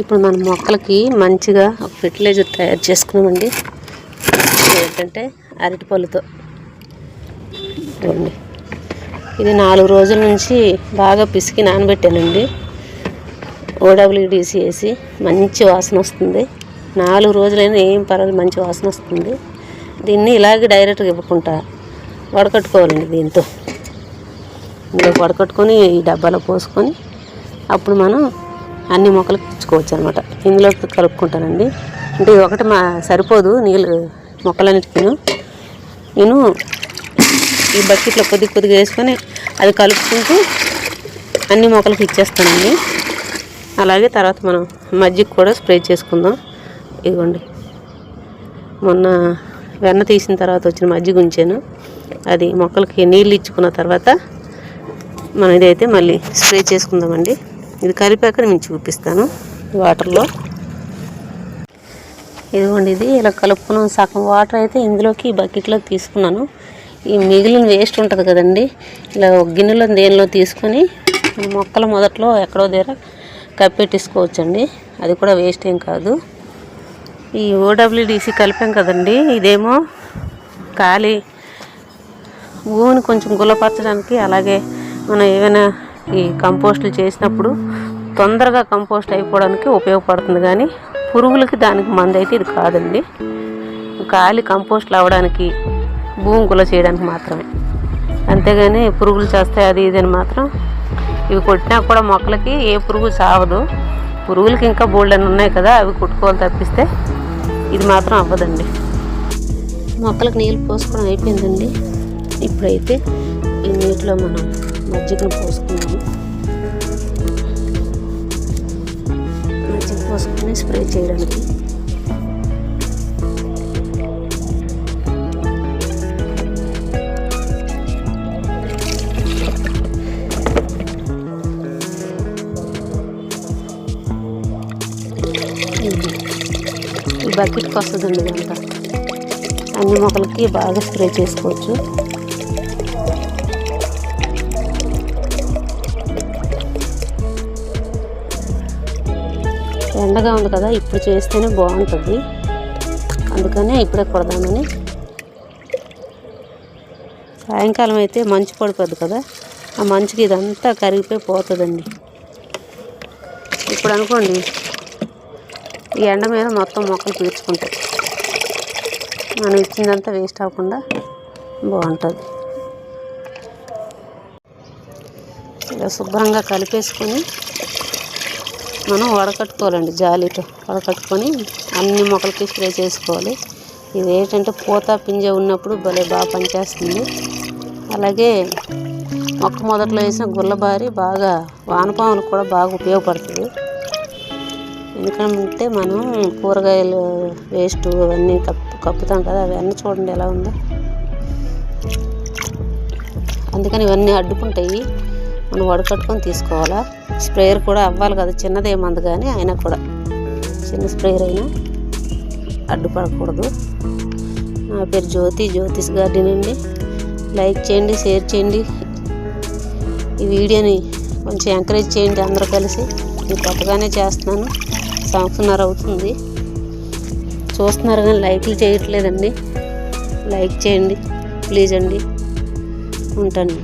ఇప్పుడు మన మొక్కలకి మంచిగా ఒక ఫెర్టిలైజర్ తయారు చేసుకున్నామండి. ఏంటంటే అరటిపళ్ళుతో చూడండి. ఇది 4 రోజుల నుంచి బాగా పిసికి నానబెట్టానండి. OWDC వేసి మంచి వాసన వస్తుంది. 4 రోజులైనా ఏం పర్వాలేదు, మంచి వాసన వస్తుంది. దీన్ని ఇలాగే డైరెక్ట్గా ఇవ్వకుండా వడకట్టుకోవాలండి. దీంతో ఇందులో వడకట్టుకొని ఈ డబ్బాలో పోసుకొని అప్పుడు మనం అన్ని మొక్కలకి ఇచ్చుకోవచ్చు అనమాట. ఇందులో కలుపుకుంటానండి. అంటే ఒకటి సరిపోదు నీళ్ళు మొక్కలన్నిటికీ. నేను ఈ బకెట్లో కొద్దిగా వేసుకొని అది కలుపుకుంటూ అన్ని మొక్కలకి ఇచ్చేస్తానండి. అలాగే తర్వాత మనం మజ్జిగ కూడా స్ప్రే చేసుకుందాం. ఇదిగోండి, మొన్న వెన్న తీసిన తర్వాత వచ్చిన మజ్జిగ ఉంచాను. అది మొక్కలకి నీళ్ళు ఇచ్చుకున్న తర్వాత మనం ఇదైతే మళ్ళీ స్ప్రే చేసుకుందామండి. ఇది కలిపాక నేను చూపిస్తాను వాటర్లో. ఇదిగోండి, ఇది ఇలా కలుపుకున్నాం. సగం వాటర్ అయితే ఇందులోకి బకెట్లో తీసుకున్నాను. ఈ మిగిలిన వేస్ట్ ఉంటుంది కదండి, ఇలా ఒక గిన్నెలో దేనిలో తీసుకొని మొక్కల మొదట్లో ఎక్కడో దగ్గర కప్పెట్టేసుకోవచ్చండి. అది కూడా వేస్ట్ ఏం కాదు. ఈ OWDC కలిపాం కదండి, ఇదేమో ఖాళీ భూమిని కొంచెం గుల్లపరచడానికి, అలాగే మనం ఏమైనా ఈ కంపోస్టులు చేసినప్పుడు తొందరగా కంపోస్ట్ అయిపోవడానికి ఉపయోగపడుతుంది. కానీ పురుగులకి దానికి మందు అయితే ఇది కాదండి. ఖాళీ కంపోస్టులు అవ్వడానికి, భూమి గుల్ల చేయడానికి మాత్రమే. అంతేగాని పురుగులు చేస్తాయి అది ఇదని మాత్రం ఇవి కొట్టినా కూడా మొక్కలకి ఏ పురుగు చావదు. పురుగులకి ఇంకా బోల్డెన్ ఉన్నాయి కదా, అవి కొట్టుకోవాలి తప్పిస్తే ఇది మాత్రం అవ్వదండి. మొక్కలకు నీళ్ళు పోసుకోవడం అయిపోయిందండి. ఇప్పుడైతే ఈ నీటిలో మనం మజ్జిగను పోసుకున్నాము. మజ్జిగ పోసుకొని స్ప్రే చేయడానికి. ఈ బకెట్కి వస్తుందండి ఇదంతా. అన్ని మొక్కలకి బాగా స్ప్రే చేసుకోవచ్చు. ఎండగా ఉంది కదా, ఇప్పుడు చేస్తేనే బాగుంటుంది. అందుకనే ఇప్పుడే కొడదామని. సాయంకాలం అయితే మంచు పడిపోద్ది కదా, ఆ మంచుకి ఇదంతా కరిగిపోయి పోతుందండి. ఇప్పుడు అనుకోండి ఈ ఎండ మీద మొత్తం మొక్కలు పీల్చుకుంటాయి. మనం ఇచ్చిందంతా వేస్ట్ అవ్వకుండా బాగుంటుంది. ఇలా శుభ్రంగా కలిపేసుకొని మనం వడకట్టుకోవాలండి. జాలీతో వడకట్టుకొని అన్ని మొక్కలకి స్ప్రే చేసుకోవాలి. ఇది ఏంటంటే పూత పింజ ఉన్నప్పుడు భలే బాగా పనిచేస్తుంది. అలాగే మొక్క మొదట్లో వేసిన గుల్లబారి బాగా వానపాములకు కూడా బాగా ఉపయోగపడుతుంది. ఎందుకంటే మనం కూరగాయలు వేస్ట్ అవన్నీ కప్పుతాం కదా, అవన్నీ చూడండి ఎలా ఉందో. అందుకని ఇవన్నీ అడ్డుకుంటాయి. మనం వడకట్టుకొని తీసుకోవాలా. స్ప్రేయర్ కూడా అవ్వాలి కదా, చిన్నదేమంది కానీ అయినా కూడా చిన్న స్ప్రేయర్ అయినా అడ్డుపడకూడదు. నా పేరు జ్యోతిష్ గార్డెన్ అండి. లైక్ చేయండి, షేర్ చేయండి. ఈ వీడియోని కొంచెం ఎంకరేజ్ చేయండి అందరూ కలిసి. నేను కొత్తగానే చేస్తున్నాను, సంవత్సరంన్నర అవుతుంది. చూస్తున్నారు కానీ లైక్లు చేయట్లేదండి. లైక్ చేయండి ప్లీజ్ అండి. ఉంటానండి.